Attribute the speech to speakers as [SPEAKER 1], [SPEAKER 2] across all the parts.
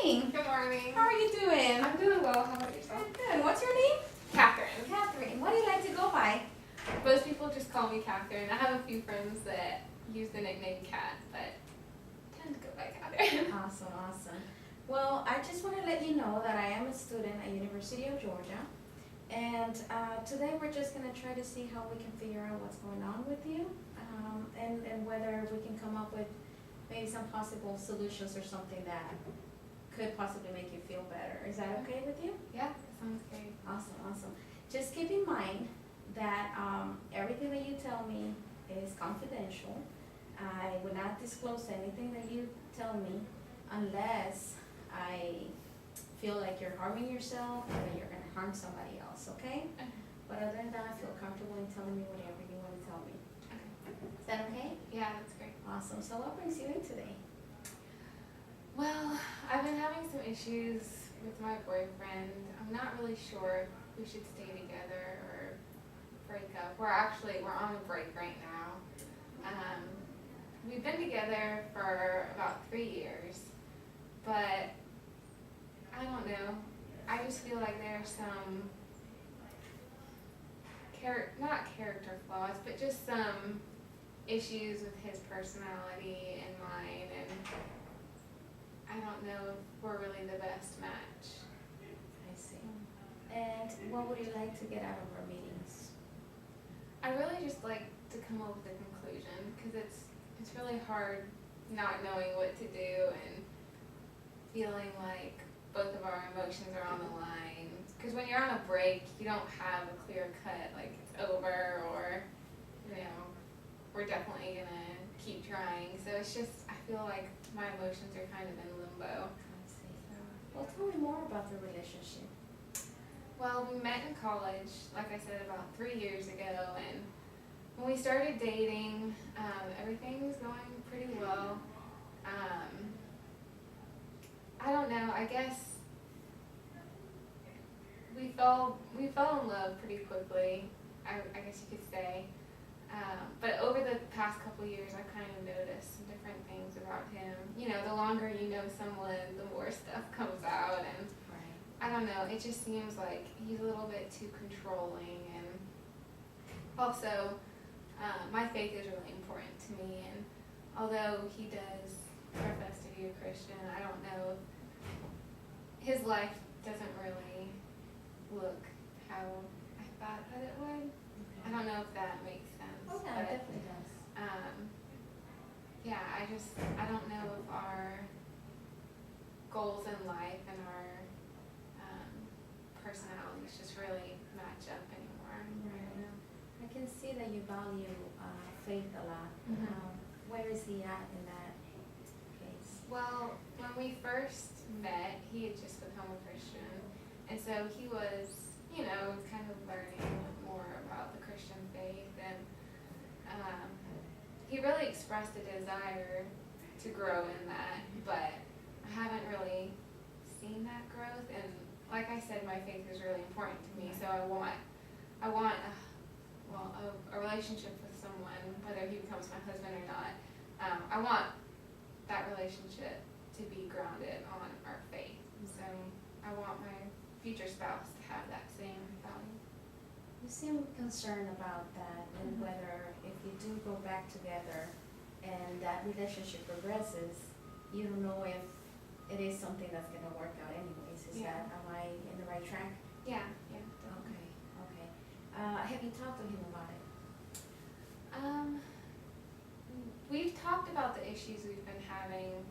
[SPEAKER 1] morning.
[SPEAKER 2] Good morning.
[SPEAKER 1] How are you doing?
[SPEAKER 2] I'm doing well. How about yourself?
[SPEAKER 1] Good. What's your name?
[SPEAKER 2] Catherine.
[SPEAKER 1] Catherine. What do you like to go by?
[SPEAKER 2] Most people just call me Catherine. I have a few friends that use the nickname Cat, but tend to go by Catherine.
[SPEAKER 1] Awesome, awesome. Well, I just want to let you know that I am a student at University of Georgia. And today we're just going to try to see how we can figure out what's going on with you and whether we can come up with maybe some possible solutions or something that could possibly make you feel better. Is that okay with you?
[SPEAKER 2] Yeah, that sounds great.
[SPEAKER 1] Awesome, awesome. Just keep in mind that everything that you tell me is confidential. I would not disclose anything that you tell me unless I feel like you're harming yourself or that you're going to harm somebody else, okay? But other than that, I feel comfortable in telling me whatever you want to tell me. Is that okay?
[SPEAKER 2] Yeah, that's great.
[SPEAKER 1] Awesome. So what brings you in today?
[SPEAKER 2] Well, I've been having some issues with my boyfriend. I'm not really sure if we should stay together or break up. We're on a break right now. We've been together for about 3 years, but I don't know. I just feel like there are some not character flaws, but just some issues with his personality and mine, and I don't know if we're really the best match.
[SPEAKER 1] I see. And what would you like to get out of our meetings?
[SPEAKER 2] I really just like to come up with a conclusion, because it's really hard not knowing what to do and feeling like both of our emotions are on the line. Because when you're on a break, you don't have a clear cut, like it's over or, we're definitely going to keep trying. So it's just, I feel like my emotions are kind of in limbo.
[SPEAKER 1] I see. Well, tell me more about the relationship.
[SPEAKER 2] Well, we met in college, like I said, about 3 years ago, and when we started dating, everything was going pretty well. I don't know, I guess we fell in love pretty quickly, I guess you could say. But over the past couple of years, I've kind of noticed some different things about him. The longer you know someone, the more stuff comes out, and
[SPEAKER 1] Right.
[SPEAKER 2] I don't know, it just seems like he's a little bit too controlling, and also my faith is really important to me, and although he does profess to be a Christian, I don't know, his life doesn't really look how I thought that it would.
[SPEAKER 1] Okay.
[SPEAKER 2] I don't know if that makes sense.
[SPEAKER 1] Oh, yeah,
[SPEAKER 2] but,
[SPEAKER 1] it definitely does.
[SPEAKER 2] yeah, I don't know if our goals in life and our personalities just really match up anymore.
[SPEAKER 1] Right. I can see that you value faith a lot.
[SPEAKER 2] Mhm.
[SPEAKER 1] Where is he at in that case?
[SPEAKER 2] Well, when we first met, he had just become a Christian, and so he was, kind of learning more about the Christian faith, and he really expressed a desire to grow in that, but I haven't really seen that growth, and like I said, my faith is really important to me, so I want a relationship with someone, whether he becomes my husband or not. I want that relationship to be grounded on our faith. So I want my future spouse to have that same value.
[SPEAKER 1] You seem concerned about that and
[SPEAKER 2] Mhm.
[SPEAKER 1] whether if you do go back together and that relationship progresses, you don't know if it is something that's going to work out anyways. Am I in the right track?
[SPEAKER 2] Yeah.
[SPEAKER 1] Okay. Have you talked to him about it?
[SPEAKER 2] We've talked about the issues we've been having,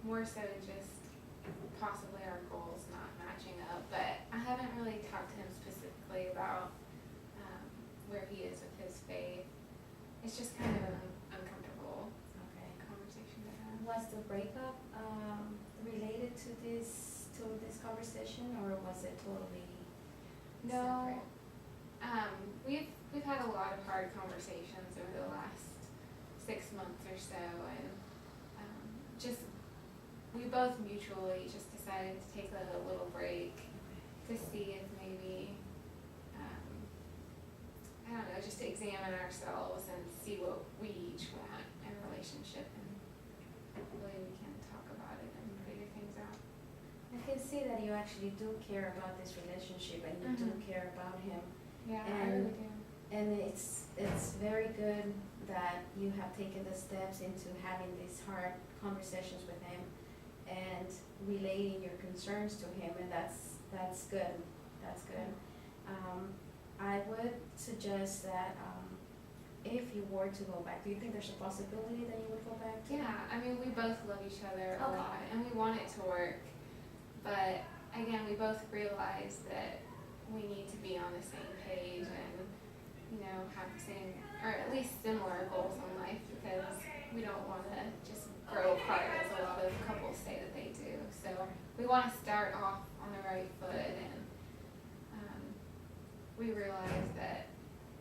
[SPEAKER 2] more so just possibly our goals not matching up, but I haven't really talked to him specifically about where he is with his faith. It's just kind of an uncomfortable
[SPEAKER 1] Okay.
[SPEAKER 2] conversation to have.
[SPEAKER 1] Was the breakup related to this conversation, or was it totally
[SPEAKER 2] No,
[SPEAKER 1] separate?
[SPEAKER 2] we've had a lot of hard conversations over the last 6 months or so, and we both mutually just decided to take a little break to see if maybe, I don't know, just to examine ourselves and see what we each want in a relationship, and hopefully we can talk about it and figure things out.
[SPEAKER 1] see that you actually do care about this relationship and you do care about him.
[SPEAKER 2] Yeah, I
[SPEAKER 1] And
[SPEAKER 2] really do.
[SPEAKER 1] and it's very good that you have taken the steps into having these hard conversations with him and relating your concerns to him, and that's good. That's good. I would suggest that if you were to go back, do you think there's a possibility that you would go back to?
[SPEAKER 2] Yeah, I mean, we both love each other a
[SPEAKER 1] Okay.
[SPEAKER 2] lot, and we want it to work. But again, we both realize that we need to be on the same page and, you know, have the same, or at least similar goals in life, because we don't want to just grow apart as a lot of couples say that they do. So we want to start off on the right foot, and we realize that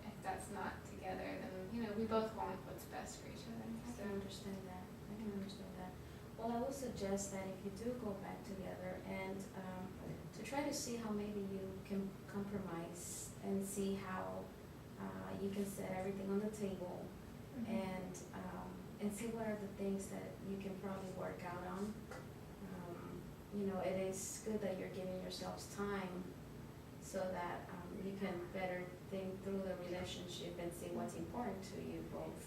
[SPEAKER 2] if that's not together, then, you know, we both want what's best for each other.
[SPEAKER 1] I
[SPEAKER 2] So
[SPEAKER 1] can understand that. I can understand that. Well, I would suggest that if you do go back together and to try to see how maybe you can compromise and see how you can set everything on the table and see what are the things that you can probably work out on. You know, it is good that you're giving yourselves time so that you can better think through the relationship and see what's important to you both.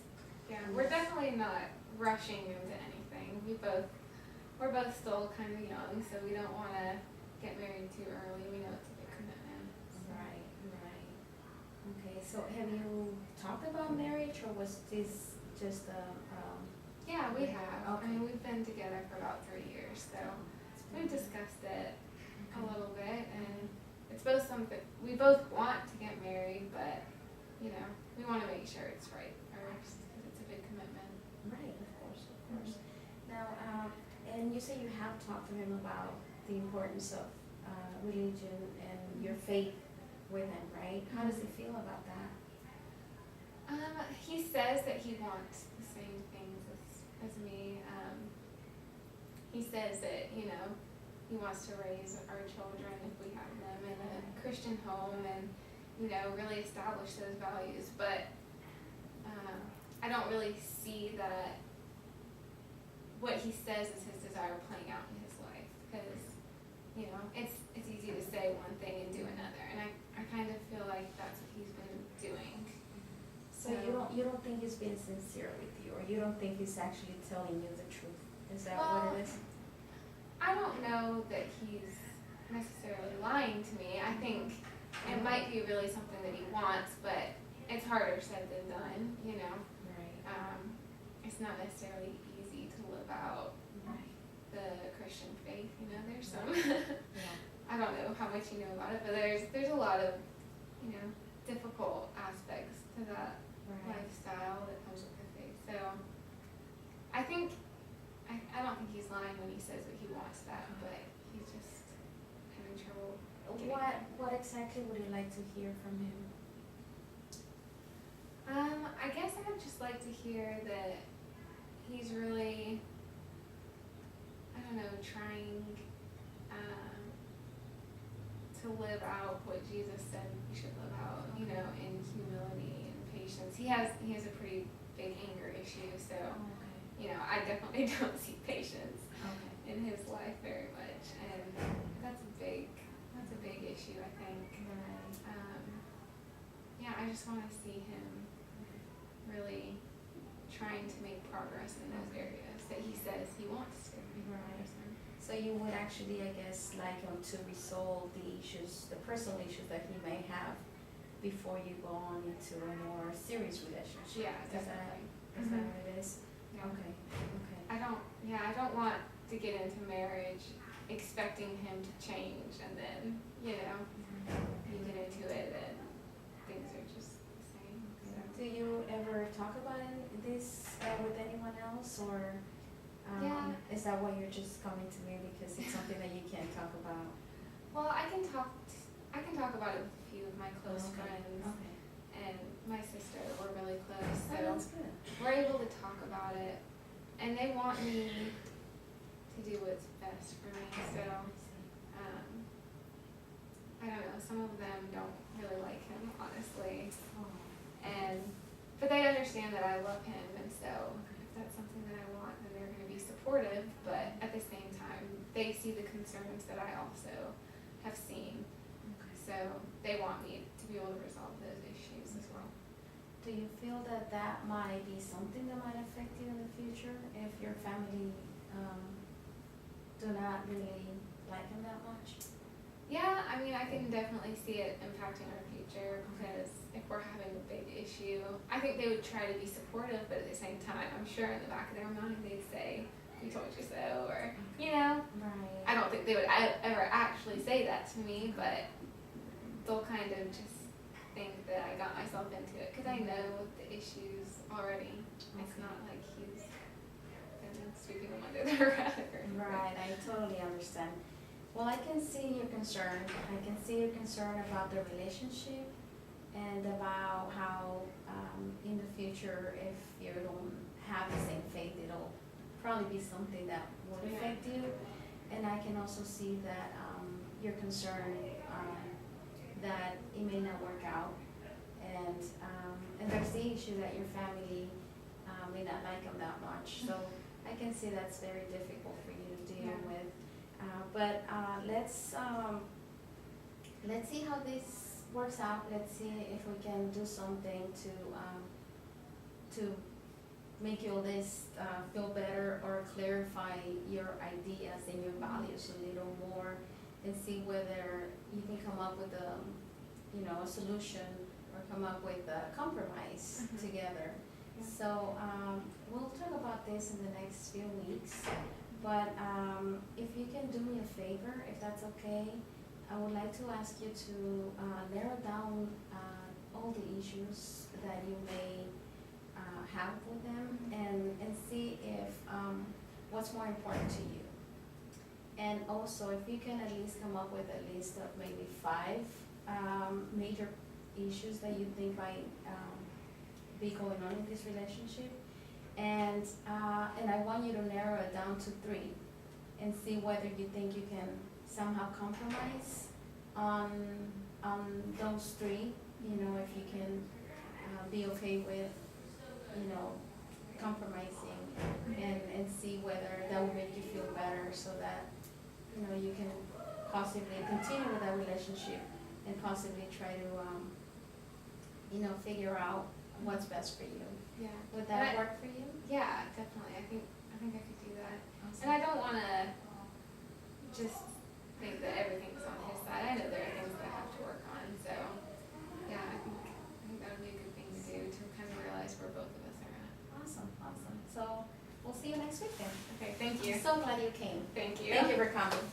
[SPEAKER 2] yeah, we're definitely not rushing into anything. We're both still kind of young, so we don't want to get married too early. We know it's a big commitment.
[SPEAKER 1] Right, right. Okay, so have you talked about marriage, or was this just
[SPEAKER 2] Yeah, we have.
[SPEAKER 1] Okay.
[SPEAKER 2] I mean, we've been together for about 3 years, so we've discussed it a little bit, and it's both something we both want to get married, but you know, we want to make sure it's right first because it's a big commitment.
[SPEAKER 1] Right, of course, of course. Now, and you say you have talked to him about the importance of religion and your faith with him, right? How does he feel about that?
[SPEAKER 2] He says that he wants the same things as me. He says that, you know, he wants to raise our children, if we have them, in a Christian home and, you know, really establish those values. But I don't really see that what he says is his desire playing out in his life, because, you know, it's easy to say one thing and do another, and I kind of feel like that's what he's been doing.
[SPEAKER 1] So you don't think he's being sincere with you, or you don't think he's actually telling you the truth? Is that what it is?
[SPEAKER 2] I don't know that he's necessarily lying to me. I think it might be really something that he wants, but it's harder said than done, you know.
[SPEAKER 1] Right.
[SPEAKER 2] It's not necessarily easy to live out the Christian faith, you know. There's some
[SPEAKER 1] Yeah.
[SPEAKER 2] I don't know how much you know about it, but there's a lot of, you know, difficult aspects to that lifestyle that comes with the faith. So I think I don't think he's lying when he says that he wants that, but he's just having trouble getting it.
[SPEAKER 1] What exactly would you like to hear from him?
[SPEAKER 2] I guess I would just like to hear that he's really, I don't know, trying to live out what Jesus said we should live out, you know, in humility and patience. He has a pretty big anger issue, so you know, I definitely don't see patience in his life very much, and that's a big issue, I think. Yeah, I just want to see him really trying to make progress in those areas that he says he wants to make progress in.
[SPEAKER 1] So you would actually, I guess, like him to resolve the issues, the personal issues that he may have before you go on into a more serious relationship.
[SPEAKER 2] Yeah, definitely.
[SPEAKER 1] Is that what it is?
[SPEAKER 2] Yeah.
[SPEAKER 1] Okay.
[SPEAKER 2] I don't want to get into marriage expecting him to change, and then, you know, you get into it and things are just the same. So.
[SPEAKER 1] Do you ever talk about this with anyone else, or is that why you're just coming to me because it's something that you can't talk about?
[SPEAKER 2] Well, I can talk about it with a few of my close friends, and my sister. We're really close, so
[SPEAKER 1] that's good.
[SPEAKER 2] we're able to talk about it, and they want me to do what's best for me. So I don't know. Some of them don't really like him, honestly, but they understand that I love him, and so if that's something that I want, then they're going to be supportive. But at the same time, they see the concerns that I also have seen. So they want me to be able to resolve those issues as well.
[SPEAKER 1] Do you feel that that might be something that might affect you in the future if your family do not really like him that much?
[SPEAKER 2] Yeah, I mean, I can definitely see it impacting our future because if we're having a big issue, I think they would try to be supportive, but at the same time, I'm sure in the back of their mind they'd say, "We told you so," or, you know.
[SPEAKER 1] Right.
[SPEAKER 2] I don't think they would ever actually say that to me, but they'll kind of just think that I got myself into it because I know the issues already. It's not like he's sweeping them under the rug.
[SPEAKER 1] Right, I totally understand. Well, I can see your concern. I can see your concern about the relationship and about how in the future, if you don't have the same faith, it'll probably be something that would affect you. And I can also see that your concern that it may not work out. And there's the issue that your family may not like him that much. So I can see that's very difficult for you to deal with. But let's see how this works out. Let's see if we can do something to make you all this feel better or clarify your ideas and your values a little more, and see whether you can come up with a solution or come up with a compromise together.
[SPEAKER 2] Yeah.
[SPEAKER 1] So we'll talk about this in the next few weeks. But if you can do me a favor, if that's okay, I would like to ask you to narrow down all the issues that you may have with them, and see if what's more important to you. And also, if you can at least come up with a list of maybe 5 major issues that you think might be going on in this relationship. And I want you to narrow it down to 3 and see whether you think you can somehow compromise on those 3. If you can be okay with, compromising, and see whether that will make you feel better, so that, you can possibly continue with that relationship and possibly try to, figure out what's best for you.
[SPEAKER 2] Yeah.
[SPEAKER 1] Would that work for you?
[SPEAKER 2] Yeah, definitely. I think I could do that.
[SPEAKER 1] Awesome.
[SPEAKER 2] And I don't want to just think that everything's on his side. I know there are things that I have to work on. So, yeah, I think that would be a good thing to do, to kind of realize where both of us are at.
[SPEAKER 1] Awesome. So we'll see you next week then.
[SPEAKER 2] Okay, thank you.
[SPEAKER 1] I'm so glad you came.
[SPEAKER 2] Thank you.
[SPEAKER 1] Thank you for coming.